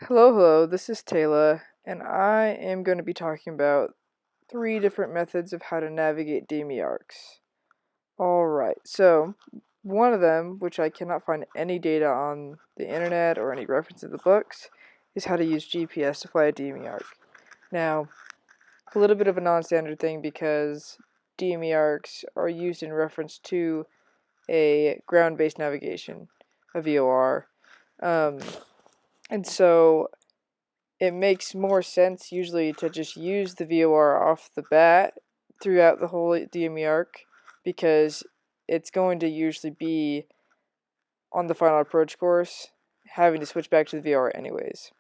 Hello, this is Taylor, and I am going to be talking about 3 different methods of how to navigate DME arcs. Alright, so one of them, which I cannot find any data on the internet or any reference in the books, is how to use GPS to fly a DME arc. Now, a little bit of a non-standard thing because DME arcs are used in reference to a ground-based navigation, a VOR. And so it makes more sense usually to just use the VOR off the bat throughout the whole DME arc because it's going to usually be on the final approach course having to switch back to the VOR anyways.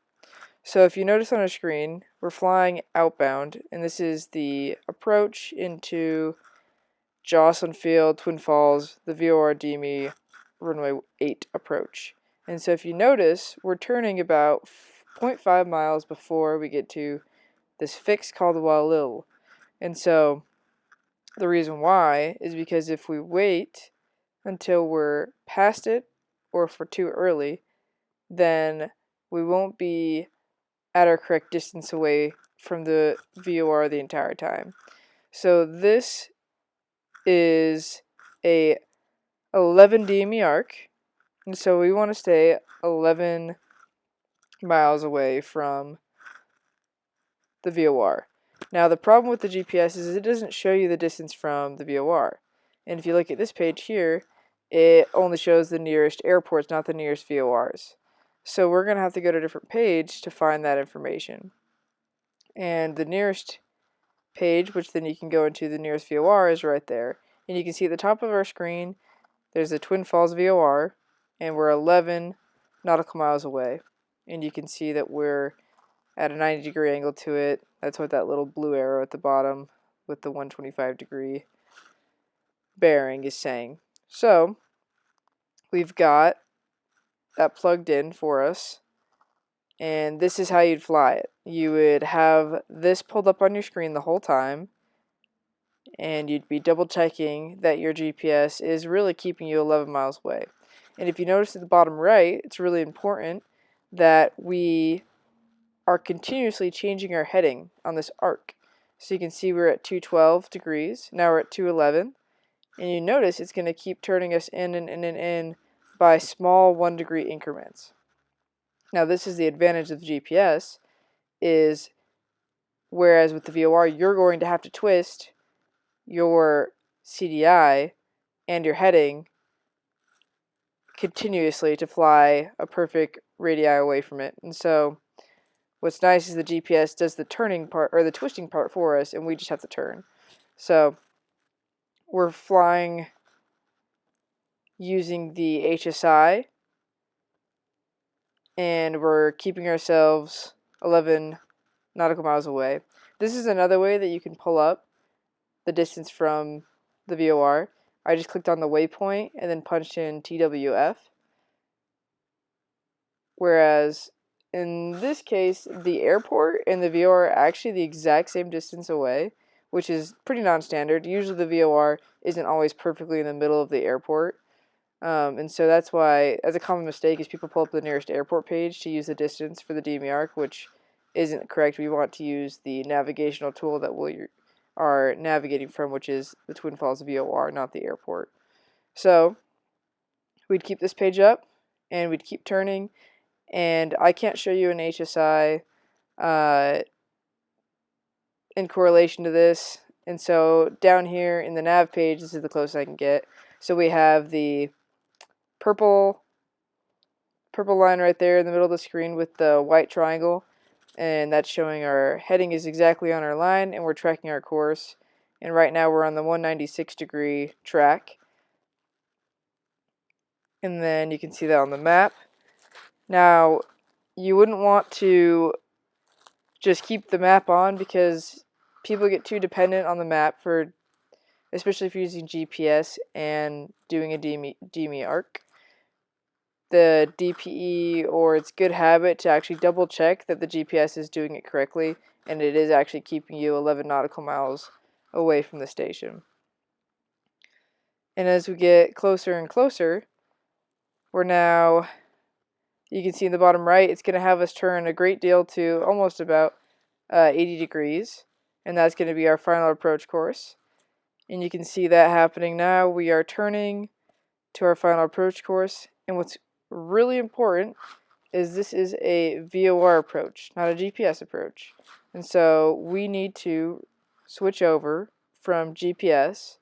So if you notice on our screen, we're flying outbound, and this is the approach into Jocelyn Field, Twin Falls, the VOR DME runway 8 approach. And so if you notice, we're turning about 0.5 miles before we get to this fix called the Walil. And so the reason why is because if we wait until we're past it or if we're too early, then we won't be at our correct distance away from the VOR the entire time. So this is a 11 DME arc, and so we want to stay 11 miles away from the VOR. Now the problem with the GPS is it doesn't show you the distance from the VOR. And if you look at this page here, it only shows the nearest airports, not the nearest VORs. So we're going to have to go to a different page to find that information. And the nearest page, which then you can go into the nearest VOR, is right there. And you can see at the top of our screen, there's the Twin Falls VOR, and we're 11 nautical miles away. And you can see that we're at a 90-degree angle to it. That's what that little blue arrow at the bottom with the 125-degree bearing is saying. So we've got that plugged in for us, and this is how you'd fly it. You would have this pulled up on your screen the whole time, and you'd be double checking that your GPS is really keeping you 11 miles away. And if you notice at the bottom right, it's really important that we are continuously changing our heading on this arc. So you can see we're at 212 degrees, now we're at 211, and you notice it's going to keep turning us in and in and in by small 1 degree increments. Now this is the advantage of the GPS, is whereas with the VOR you're going to have to twist your CDI and your heading continuously to fly a perfect radii away from it. And so what's nice is the GPS does the turning part or the twisting part for us, and we just have to turn. So we're flying using the HSI, and we're keeping ourselves 11 nautical miles away. This is another way that you can pull up the distance from the VOR. I just clicked on the waypoint and then punched in TWF. Whereas in this case, the airport and the VOR are actually the exact same distance away, which is pretty non-standard. Usually the VOR isn't always perfectly in the middle of the airport. And so that's why, as a common mistake, is people pull up the nearest airport page to use the distance for the DME arc, which isn't correct. We want to use the navigational tool that we are navigating from, which is the Twin Falls VOR, not the airport. So we'd keep this page up, and we'd keep turning, and I can't show you an HSI in correlation to this. And so down here in the nav page, this is the closest I can get. So we have the purple line right there in the middle of the screen with the white triangle, and that's showing our heading is exactly on our line, and we're tracking our course. And right now we're on the 196-degree track. And then you can see that on the map. Now, you wouldn't want to just keep the map on because people get too dependent on the map for, especially if you're using GPS and doing a DME arc. The DPE, or it's good habit to actually double check that the GPS is doing it correctly and it is actually keeping you 11 nautical miles away from the station. And as we get closer and closer, we're now You can see in the bottom right, it's going to have us turn a great deal to almost about 80 degrees, and that's going to be our final approach course. And you can see that happening now. We are turning to our final approach course, and what's really important is this is a VOR approach, not a GPS approach. And so we need to switch over from GPS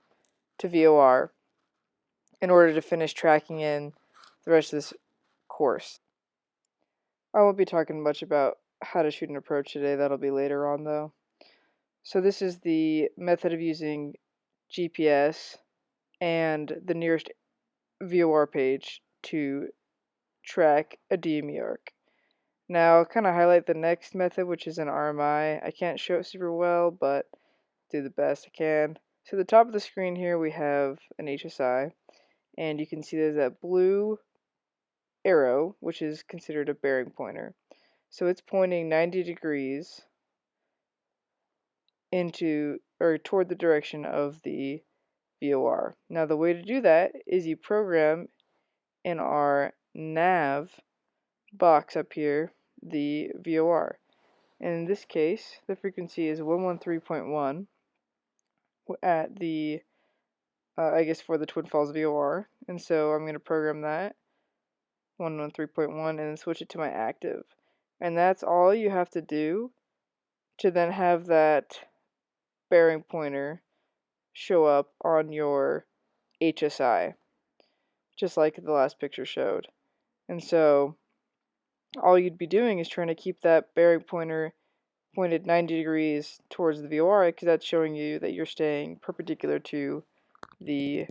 to VOR in order to finish tracking in the rest of this course. I won't be talking much about how to shoot an approach today, that'll be later on though. So this is the method of using GPS and the nearest VOR page to track a DME arc. Now I'll kind of highlight the next method, which is an RMI. I can't show it super well, but do the best I can. So at the top of the screen here we have an HSI, and you can see there's that blue arrow, which is considered a bearing pointer. So it's pointing 90 degrees into or toward the direction of the VOR. Now the way to do that is you program in our nav box up here the VOR. And in this case, the frequency is 113.1 at the I guess for the Twin Falls VOR. And so I'm going to program that 113.1 and then switch it to my active. And that's all you have to do to then have that bearing pointer show up on your HSI, just like the last picture showed. And so all you'd be doing is trying to keep that bearing pointer pointed 90 degrees towards the VOR, because that's showing you that you're staying perpendicular to the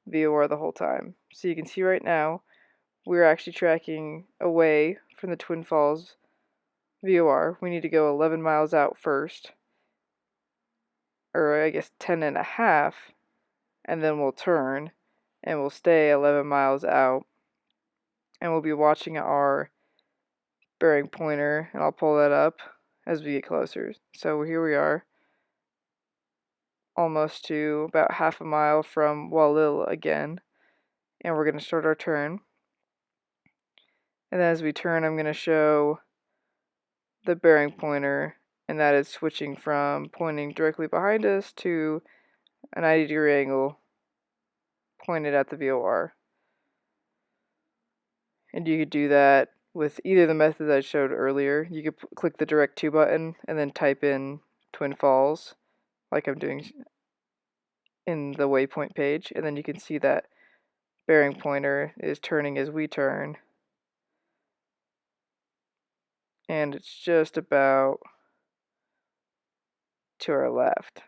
VOR the whole time. So you can see right now we're actually tracking away from the Twin Falls VOR. We need to go 11 miles out first, or I guess 10 and a half, and then we'll turn and we'll stay 11 miles out, and we'll be watching our bearing pointer, and I'll pull that up as we get closer. So here we are, almost to about half a mile from Walil again, and we're going to start our turn. And then as we turn, I'm going to show the bearing pointer, and that is switching from pointing directly behind us to a 90-degree angle pointed at the VOR. And you could do that with either the methods I showed earlier. You could click the direct to button and then type in Twin Falls, like I'm doing in the waypoint page, and then you can see that bearing pointer is turning as we turn, and it's just about to our left.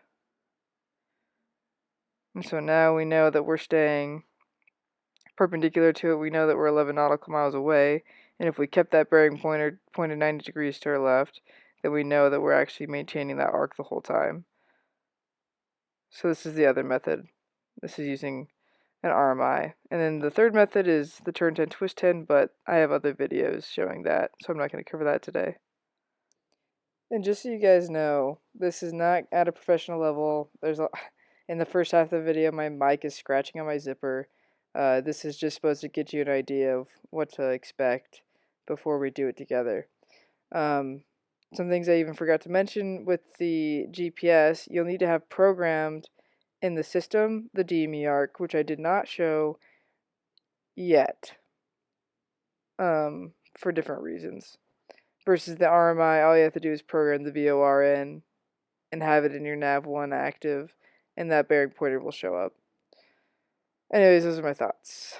And so now we know that we're staying perpendicular to it. We know that we're 11 nautical miles away, and if we kept that bearing pointer pointed 90 degrees to our left, then we know that we're actually maintaining that arc the whole time. So this is the other method. This is using an RMI. And then the third method is the turn 10 twist 10, but I have other videos showing that, so I'm not going to cover that today. And just so you guys know, this is not at a professional level. In the first half of the video, my mic is scratching on my zipper. This is just supposed to get you an idea of what to expect before we do it together. Some things I even forgot to mention with the GPS, you'll need to have programmed in the system the DME Arc, which I did not show yet, for different reasons. Versus the RMI, all you have to do is program the VOR in and have it in your nav1 active, and that bearing pointer will show up. Anyways, those are my thoughts.